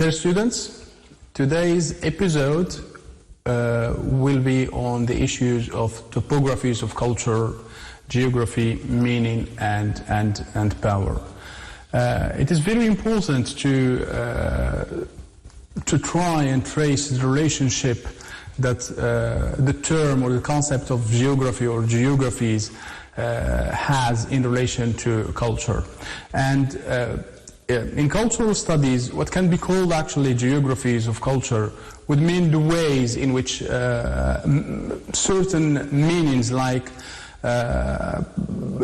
Dear students, today's episode will be on the issues of topographies of culture, geography, meaning, and power. It is very important to try and trace the relationship that the term or the concept of geography or geographies has in relation to culture. And in cultural studies, what can be called actually geographies of culture would mean the ways in which certain meanings like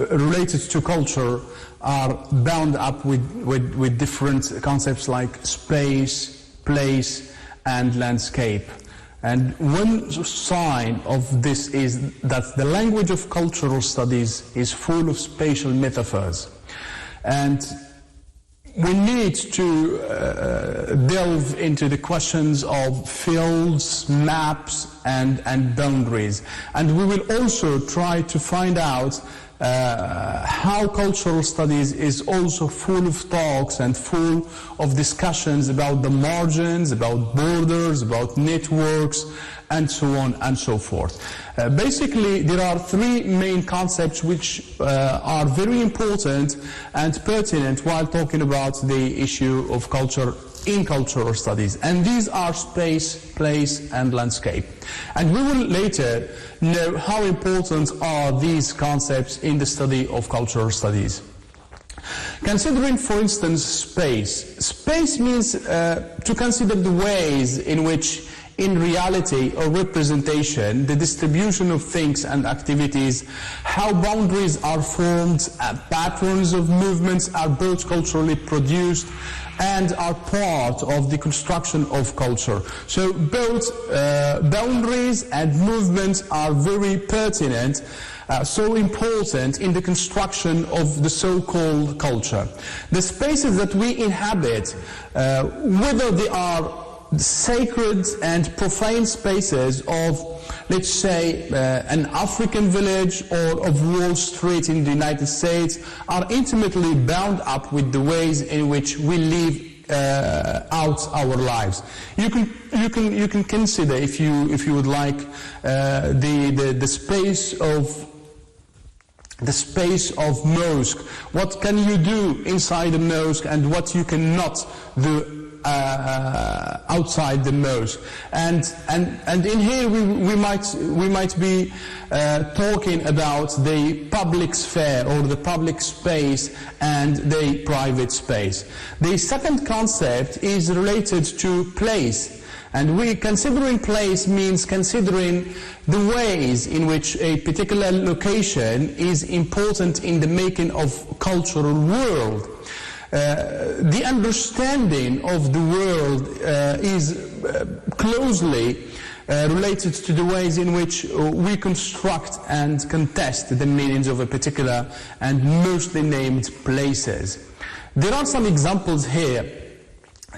related to culture are bound up with different concepts like space, place, and landscape. And one sign of this is that the language of cultural studies is full of spatial metaphors. And we need to delve into the questions of fields, maps, and boundaries. And we will also try to find out how cultural studies is also full of talks and full of discussions about the margins, about borders, about networks, and so on and so forth. Basically, there are three main concepts which are very important and pertinent while talking about the issue of culture in cultural studies. And these are space, place, and landscape. And we will later know how important are these concepts in the study of cultural studies. Considering, for instance, space. Space means to consider the ways in which in reality or representation, the distribution of things and activities, how boundaries are formed, patterns of movements are both culturally produced and are part of the construction of culture. So both boundaries and movements are very pertinent, so important in the construction of the so-called culture. The spaces that we inhabit, whether they are sacred and profane spaces of, let's say, an African village or of Wall Street in the United States, are intimately bound up with the ways in which we live out our lives. You can consider, if you would like, the space of mosque. What can you do inside a mosque and what you cannot do outside the mosque, and in here we might be talking about the public sphere or the public space and the private space. The second concept is related to place, and considering place means considering the ways in which a particular location is important in the making of cultural world. The understanding of the world is closely related to the ways in which we construct and contest the meanings of a particular and mostly named places. There are some examples here,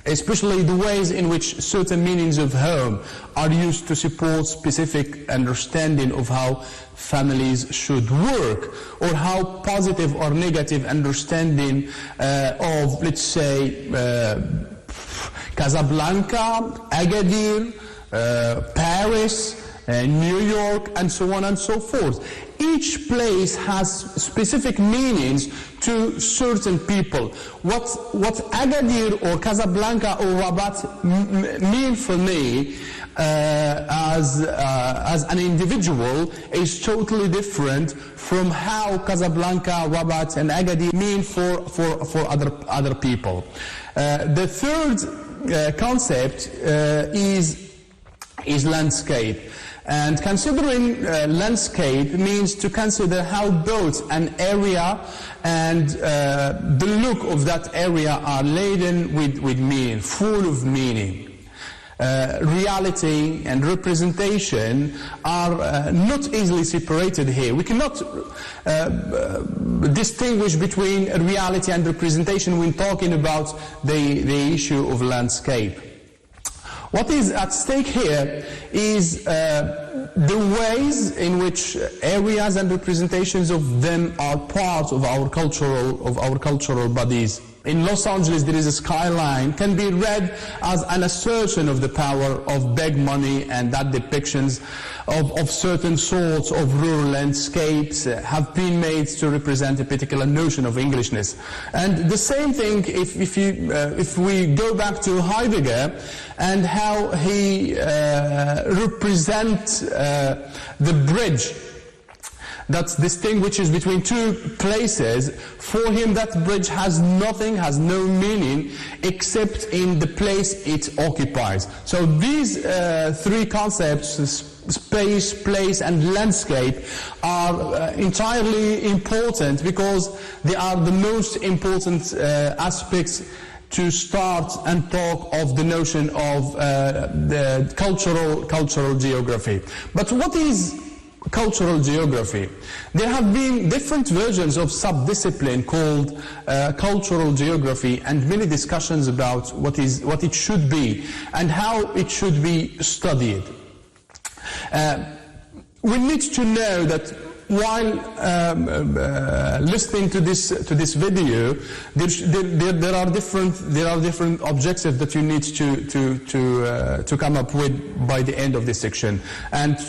especially the ways in which certain meanings of home are used to support specific understanding of how families should work, or how positive or negative understanding of, let's say, Casablanca, Agadir, Paris, New York, and so on and so forth. Each place has specific meanings to certain people. What Agadir or Casablanca or Rabat mean for me as an individual is totally different from how Casablanca, Rabat, and Agadir mean for other people. The third concept is landscape. And considering landscape means to consider how both an area and the look of that area are laden with meaning, full of meaning. Reality and representation are not easily separated here. We cannot distinguish between reality and representation when talking about the issue of landscape. What is at stake here is the ways in which areas and representations of them are part of our cultural bodies. in Los Angeles there is a skyline, can be read as an assertion of the power of big money, and that depictions of certain sorts of rural landscapes have been made to represent a particular notion of Englishness. And the same thing if we go back to Heidegger and how he represents the bridge that distinguishes between two places. For him, that bridge has nothing, has no meaning, except in the place it occupies. So these three concepts, space, place, and landscape, are entirely important because they are the most important aspects to start and talk of the notion of the cultural geography. But what is cultural geography? There have been different versions of sub-discipline called cultural geography, and many discussions about what it should be and how it should be studied. We need to know that while listening to this video, there are different objectives that you need to come up with by the end of this section. And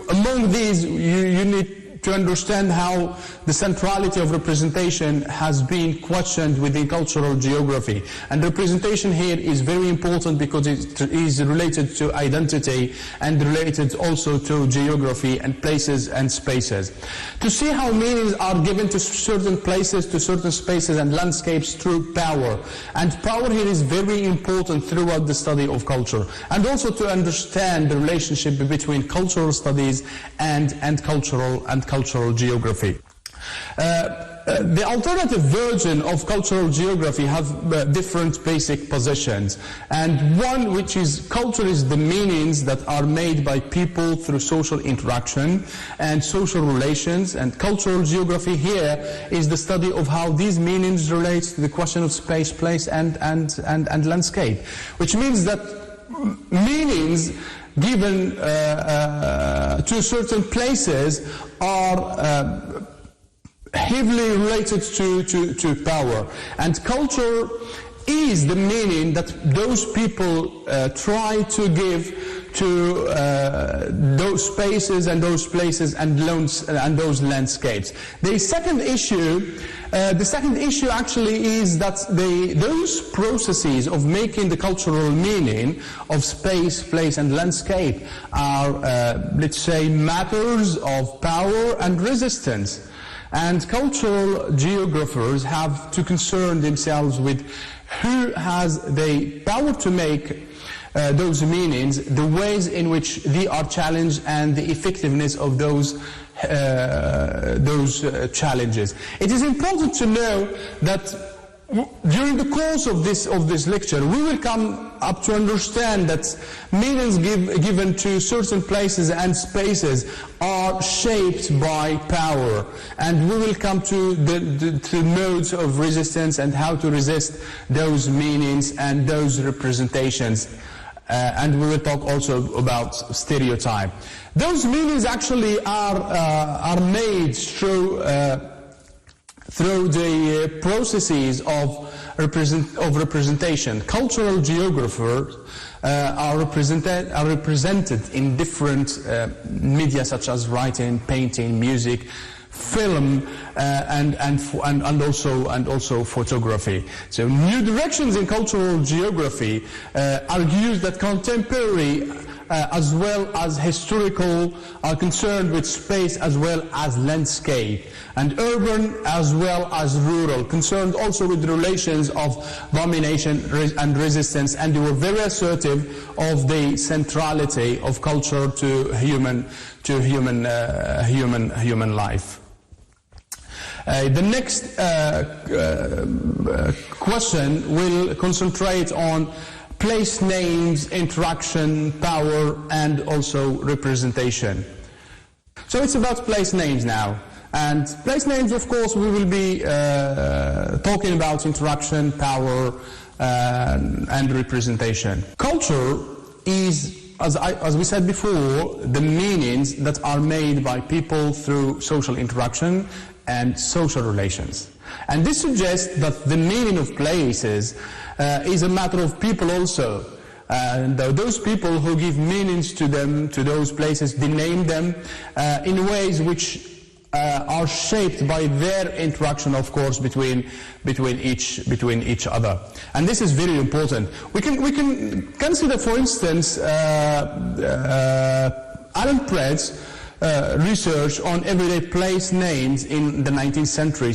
among these, you need to understand how the centrality of representation has been questioned within cultural geography. And representation here is very important because it is related to identity and related also to geography and places and spaces. To see how meanings are given to certain places, to certain spaces and landscapes through power. And power here is very important throughout the study of culture. And also to understand the relationship between cultural studies and cultural geography. The alternative version of cultural geography have different basic positions, and one which is culture is the meanings that are made by people through social interaction and social relations, and cultural geography here is the study of how these meanings relate to the question of space, place and landscape, which means that meanings given to certain places are heavily related to power, and culture is the meaning that those people try to give to those spaces and those places and those landscapes. The second issue actually is that those processes of making the cultural meaning of space, place and landscape are, let's say, matters of power and resistance. And cultural geographers have to concern themselves with who has the power to make those meanings, the ways in which they are challenged, and the effectiveness of those challenges. It is important to know that during the course of this lecture, we will come up to understand that meanings given to certain places and spaces are shaped by power, and we will come to the modes of resistance and how to resist those meanings and those representations. And we will talk also about stereotype. Those meanings actually are made through the processes of representation. Cultural geographers are represented in different media such as writing, painting, music, film, and also photography. So new directions in cultural geography argues that contemporary as well as historical are concerned with space as well as landscape, and urban as well as rural, concerned also with the relations of domination and resistance, and they were very assertive of the centrality of culture to human life. The next question will concentrate on place names, interaction, power, and also representation. So it's about place names now. And place names, of course, we will be talking about interaction, power, and representation. Culture is, as we said before, the meanings that are made by people through social interaction and social relations. And this suggests that the meaning of places is a matter of people also. And those people who give meanings to them, to those places, they name them in ways which are shaped by their interaction, of course, between each other. And this is very important. We can consider, for instance, Alan Pratt's research on everyday place names in the 19th century.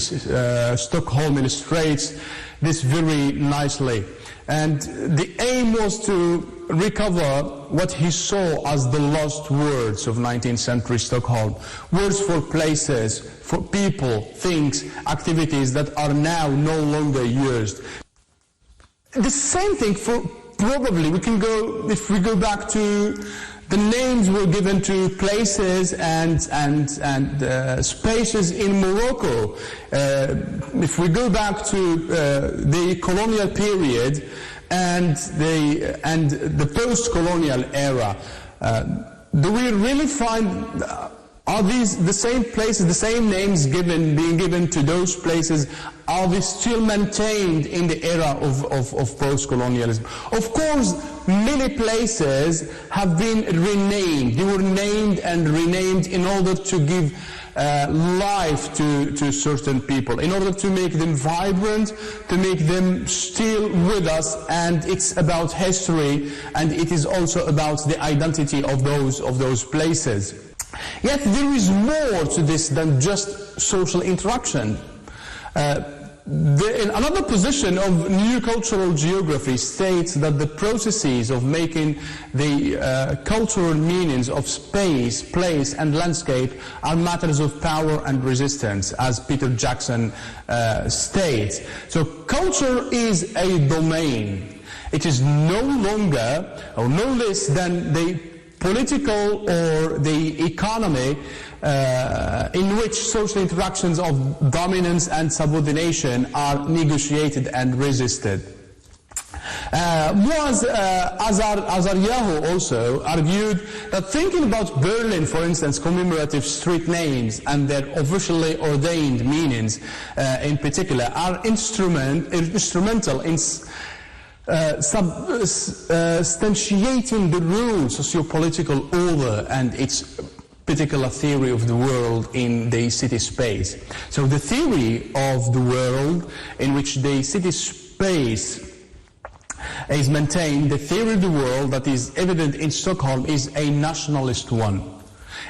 Stockholm illustrates this very nicely. And the aim was to recover what he saw as the lost words of 19th century Stockholm. Words for places, for people, things, activities that are now no longer used. The same thing for probably, if we go back to the names were given to places and spaces in Morocco. If we go back to the colonial period and the post-colonial era, do we really find, are these the same places, the same names being given to those places, are they still maintained in the era of post-colonialism? Of course, many places have been renamed. They were named and renamed in order to give life to certain people, in order to make them vibrant, to make them still with us. And it's about history, and it is also about the identity of those places. Yet there is more to this than just social interaction. Another position of new cultural geography states that the processes of making the cultural meanings of space, place and landscape are matters of power and resistance, as Peter Jackson states. So culture is a domain. It is no longer or no less than the political or the economy in which social interactions of dominance and subordination are negotiated and resisted. Azaryahu also argued that thinking about Berlin, for instance, commemorative street names and their officially ordained meanings in particular are instrumental in substantiating the rules, socio-political order and its particular theory of the world in the city space. So the theory of the world in which the city space is maintained, the theory of the world that is evident in Stockholm is a nationalist one.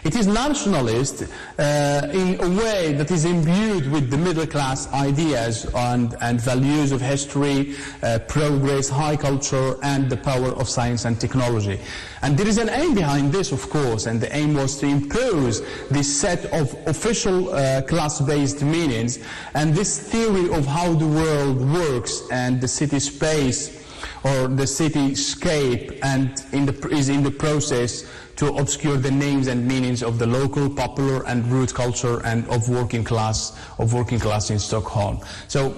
It is nationalist in a way that is imbued with the middle class ideas and values of history, progress, high culture, and the power of science and technology. And there is an aim behind this, of course, and the aim was to impose this set of official class-based meanings and this theory of how the world works and the city space or the cityscape, and is in the process to obscure the names and meanings of the local, popular and root culture and of working class in Stockholm. So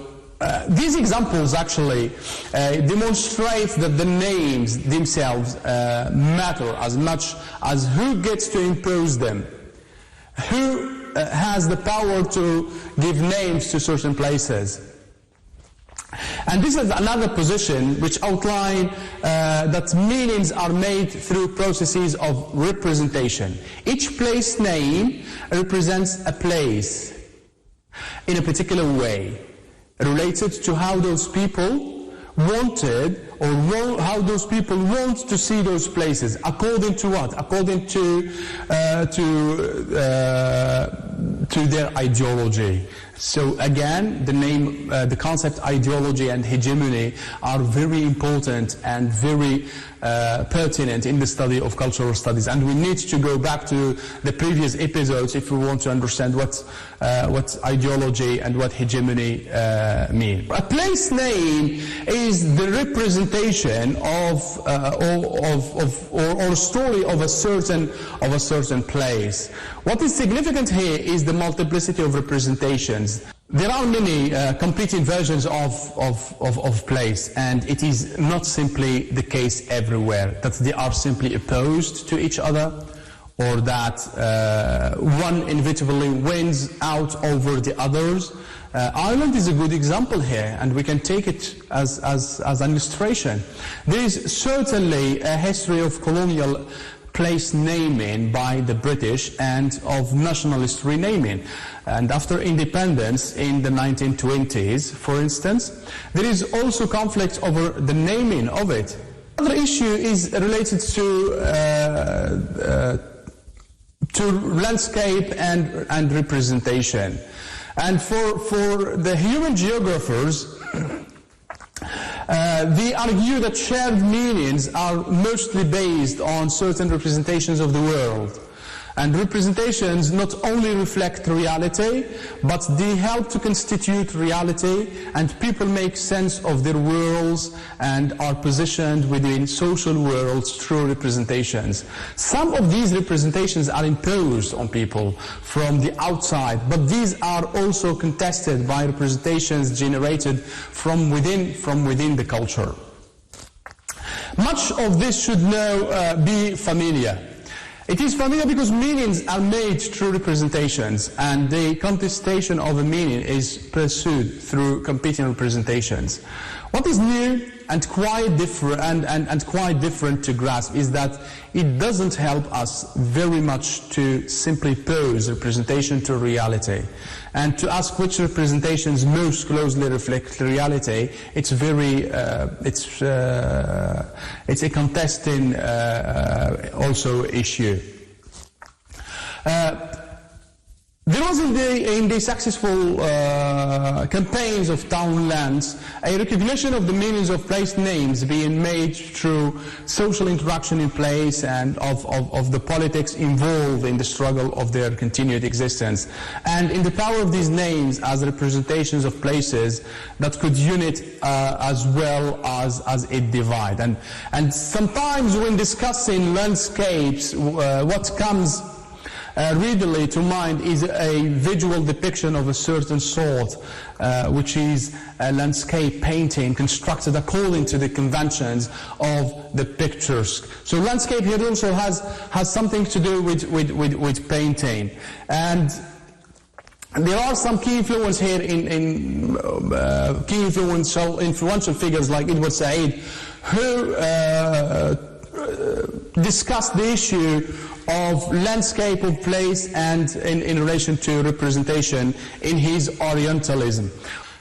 these examples actually demonstrate that the names themselves matter as much as who gets to impose them, who has the power to give names to certain places. And this is another position which outlines that meanings are made through processes of representation. Each place name represents a place in a particular way, related to how those people wanted or how those people want to see those places. According to what? According to their ideology. So again, the concept ideology and hegemony are very important and very pertinent in the study of cultural studies. And we need to go back to the previous episodes if we want to understand what ideology and what hegemony mean. A place name is the representation of or story of a certain place. What is significant here is the multiplicity of representations. There are many competing versions of place, and it is not simply the case everywhere that they are simply opposed to each other or that one inevitably wins out over the others. Ireland is a good example here, and we can take it as an illustration. There is certainly a history of colonial place naming by the British and of nationalist renaming. And after independence in the 1920s, for instance, there is also conflict over the naming of it. Another issue is related to landscape and representation. And for the human geographers, they argue that shared meanings are mostly based on certain representations of the world. And representations not only reflect reality, but they help to constitute reality, and people make sense of their worlds and are positioned within social worlds through representations. Some of these representations are imposed on people from the outside, but these are also contested by representations generated from within the culture. Much of this should now be familiar. It is familiar because meanings are made through representations, and the contestation of a meaning is pursued through competing representations. What is new and quite different to grasp is that it doesn't help us very much to simply pose representation to reality. And to ask which representations most closely reflect reality, it's a contesting also issue. There was in the successful campaigns of townlands a recognition of the meanings of place names being made through social interaction in place and of the politics involved in the struggle of their continued existence, and in the power of these names as representations of places that could unite as well as it divide. And sometimes when discussing landscapes, what comes readily to mind is a visual depiction of a certain sort, which is a landscape painting constructed according to the conventions of the picturesque. So landscape here also has something to do with painting. And there are some key influence here in influential figures like Edward Said, who discussed the issue of landscape of place and in relation to representation in his Orientalism.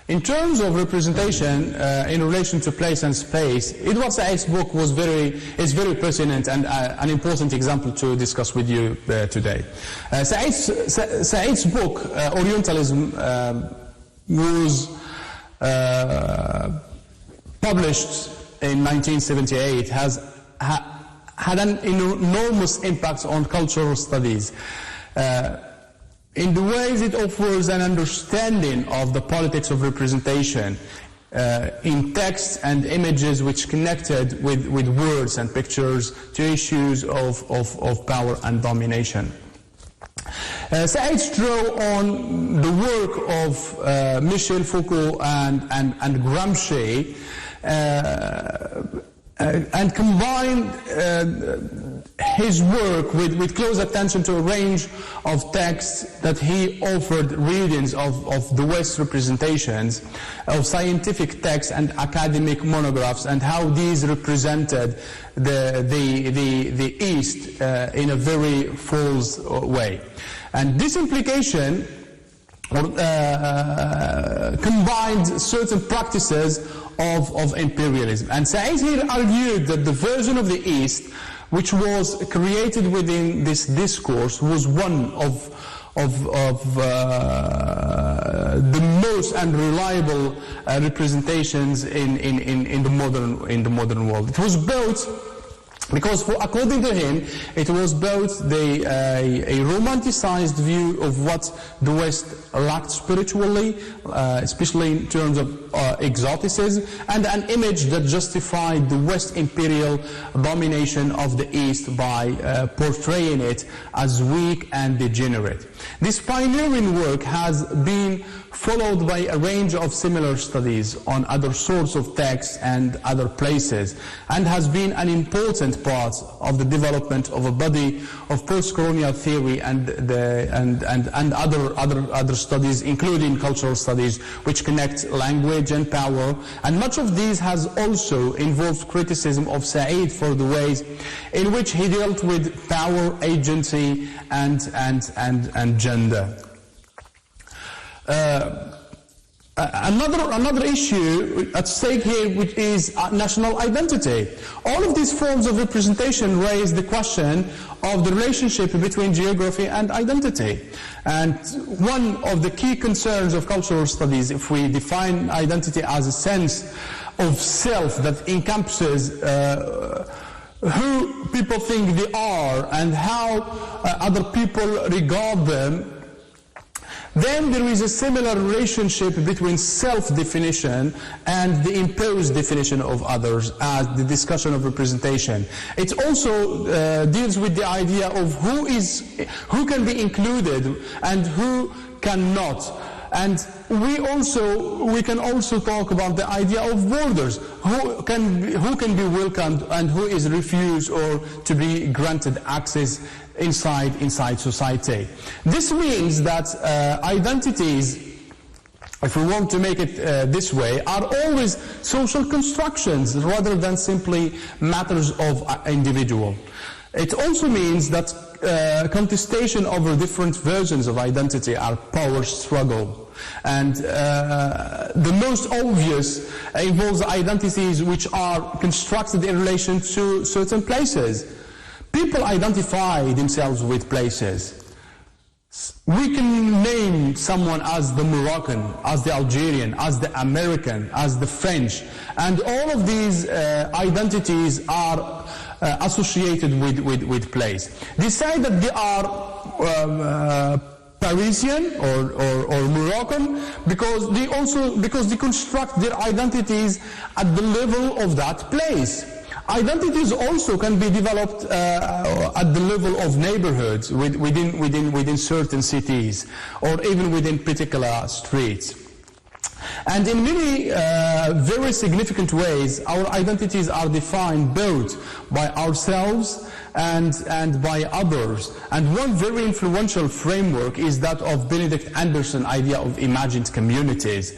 In terms of representation in relation to place and space, Edward Said's book is very pertinent and an important example to discuss with you today. Said's book, Orientalism, was published in 1978, had an enormous impact on cultural studies. In the ways it offers an understanding of the politics of representation in texts and images which connected with words and pictures to issues of power and domination. Said drew on the work of Michel Foucault and Gramsci and combined his work with close attention to a range of texts that he offered readings of the West representations of scientific texts and academic monographs, and how these represented the East in a very false way. And this implication combined certain practices of imperialism. And Said here argued that the version of the East, which was created within this discourse, was one of the most unreliable representations in the modern world. It was built because, according to him, it was both a romanticized view of what the West lacked spiritually, especially in terms of exoticism, and an image that justified the West imperial domination of the East by portraying it as weak and degenerate. This pioneering work has been followed by a range of similar studies on other sorts of texts and other places, and has been an important important part of the development of a body of post-colonial theory and other studies, including cultural studies, which connect language and power. And much of these has also involved criticism of Said for the ways in which he dealt with power, agency, and gender. Another issue at stake here, which is national identity. All of these forms of representation raise the question of the relationship between geography and identity. And one of the key concerns of cultural studies, if we define identity as a sense of self that encompasses who people think they are and how other people regard them, then there is a similar relationship between self-definition and the imposed definition of others as the discussion of representation. It also deals with the idea of who can be included and who cannot. And we can also talk about the idea of borders. Who can be welcomed and who is refused or to be granted access inside society. This means that identities, if we want to make it this way, are always social constructions rather than simply matters of individual. It also means that contestation over different versions of identity are power struggle. And the most obvious involves identities which are constructed in relation to certain places. People identify themselves with places. We can name someone as the Moroccan, as the Algerian, as the American, as the French, and all of these identities are associated with place. They say that they are Parisian or Moroccan because they construct their identities at the level of that place. Identities also can be developed at the level of neighborhoods within certain cities or even within particular streets. And in many very significant ways, our identities are defined both by ourselves and by others. And one very influential framework is that of Benedict Anderson's idea of imagined communities.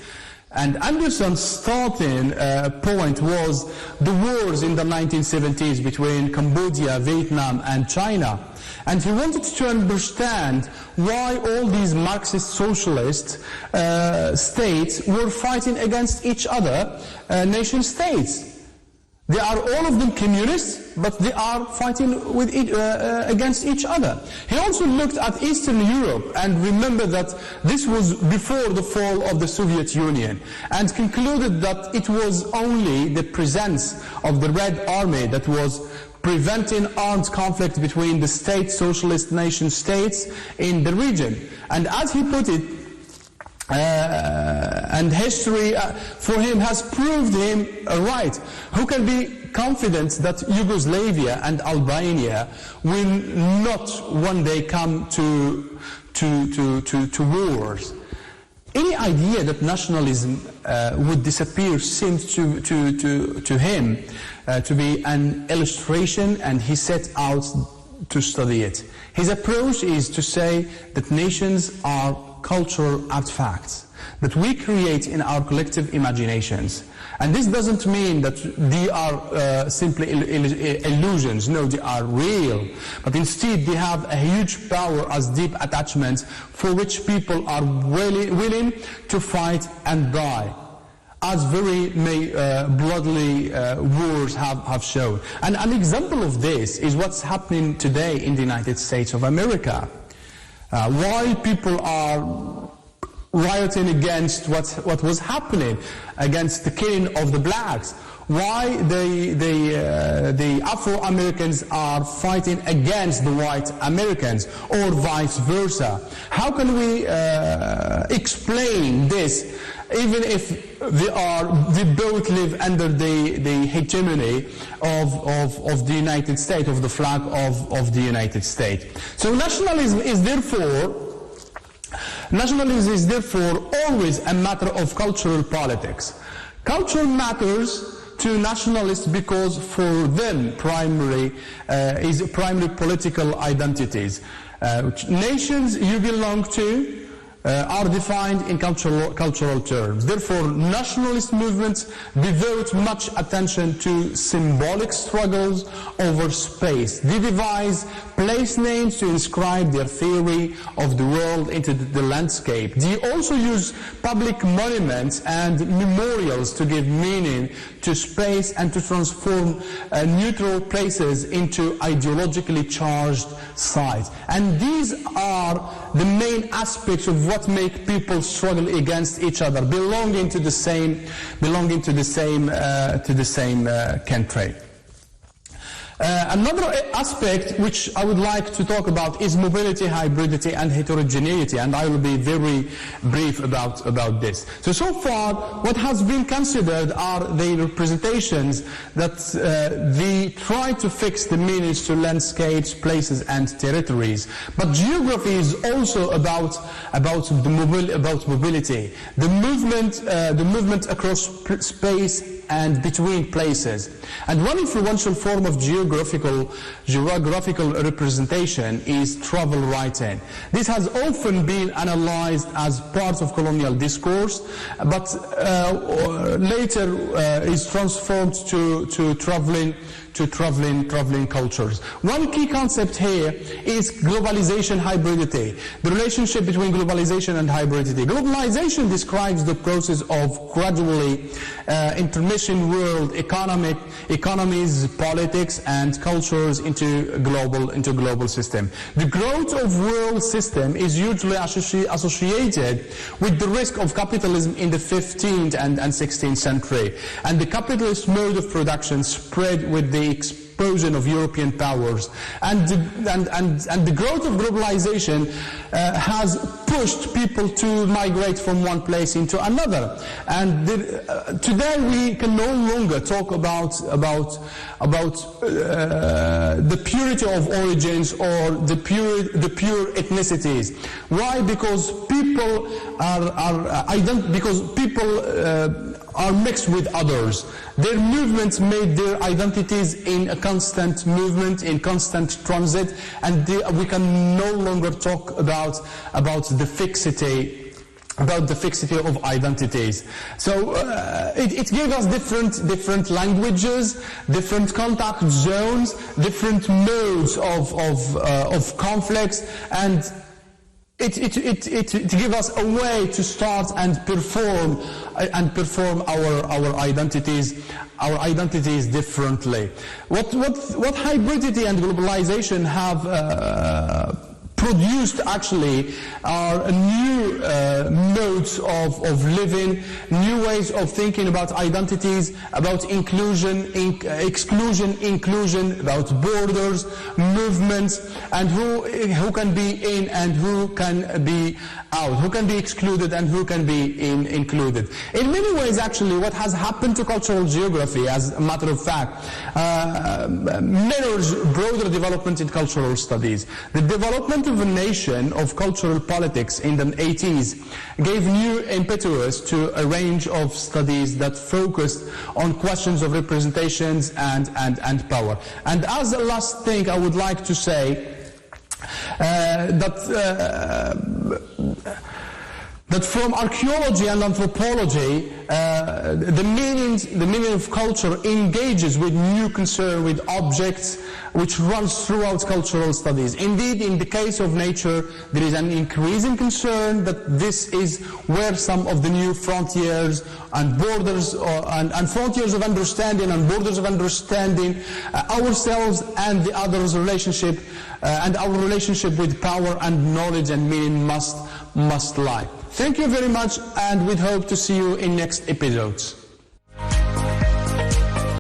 And Anderson's starting point was the wars in the 1970s between Cambodia, Vietnam, and China. And he wanted to understand why all these Marxist socialist states were fighting against each other, nation states. They are all of them communists, but they are fighting against each other. He also looked at Eastern Europe and remembered that this was before the fall of the Soviet Union and concluded that it was only the presence of the Red Army that was preventing armed conflict between the state socialist nation states in the region. And as he put it, and history for him has proved him right. Who can be confident that Yugoslavia and Albania will not one day come to wars? Any idea that nationalism would disappear seemed to him to be an illustration, and he set out to study it. His approach is to say that nations are cultural artifacts that we create in our collective imaginations. And this doesn't mean that they are simply illusions. No, they are real. But instead, they have a huge power as deep attachments for which people are willing to fight and die, as very bloody wars have shown. And an example of this is what's happening today in the United States of America. While people are rioting against what was happening, against the killing of the blacks, why the Afro-Americans are fighting against the white Americans, or vice versa. How can we explain this, even if they both live under the hegemony of the United States, of the flag of the United States? So nationalism is therefore always a matter of cultural politics. Cultural matters to nationalists because for them primary is primary political identities. Nations you belong to are defined in cultural terms. Therefore, nationalist movements devote much attention to symbolic struggles over space. They devise place names to inscribe their theory of the world into the landscape. They also use public monuments and memorials to give meaning to space and to transform neutral places into ideologically charged sites. And these are the main aspects of what make people struggle against each other, belonging to the same country. Another aspect which I would like to talk about is mobility, hybridity, and heterogeneity, and I will be very brief about this. So far, what has been considered are the representations that they try to fix the meanings to landscapes, places, and territories. But geography is also about mobility, the movement across space and between places. And one influential form of geographical representation is travel writing. This has often been analyzed as part of colonial discourse, but later is transformed to traveling cultures. One key concept here is globalization hybridity, the relationship between globalization and hybridity. Globalization describes the process of gradually intermission world economies, politics, and cultures into global system. The growth of world system is usually associated with the risk of capitalism in the 15th and 16th century, and the capitalist mode of production spread with the explosion of European powers, and the growth of globalization has pushed people to migrate from one place into another. And today we can no longer talk about the purity of origins or the pure ethnicities. Why? Because people are mixed with others. Their movements made their identities in a constant movement, in constant transit, and we can no longer talk about the fixity of identities. So it gave us different languages, different contact zones, different modes of conflicts, and it gives us a way to start and perform our identities differently. What hybridity and globalization have produced actually are new modes of living, new ways of thinking about identities, about inclusion, exclusion, inclusion, about borders, movements, and who can be in and who can be out, who can be excluded and who can be included. In many ways, actually, what has happened to cultural geography, as a matter of fact, mirrors broader development in cultural studies. The development of a nation of cultural politics in the 80s gave new impetus to a range of studies that focused on questions of representations and power. And as a last thing, I would like to say that from archaeology and anthropology, the meaning of culture engages with new concern with objects, which runs throughout cultural studies. Indeed, in the case of nature, there is an increasing concern that this is where some of the new frontiers and borders and frontiers of understanding and borders of understanding ourselves and the others' relationship and our relationship with power and knowledge and meaning must lie. Thank you very much, and we hope to see you in next episodes.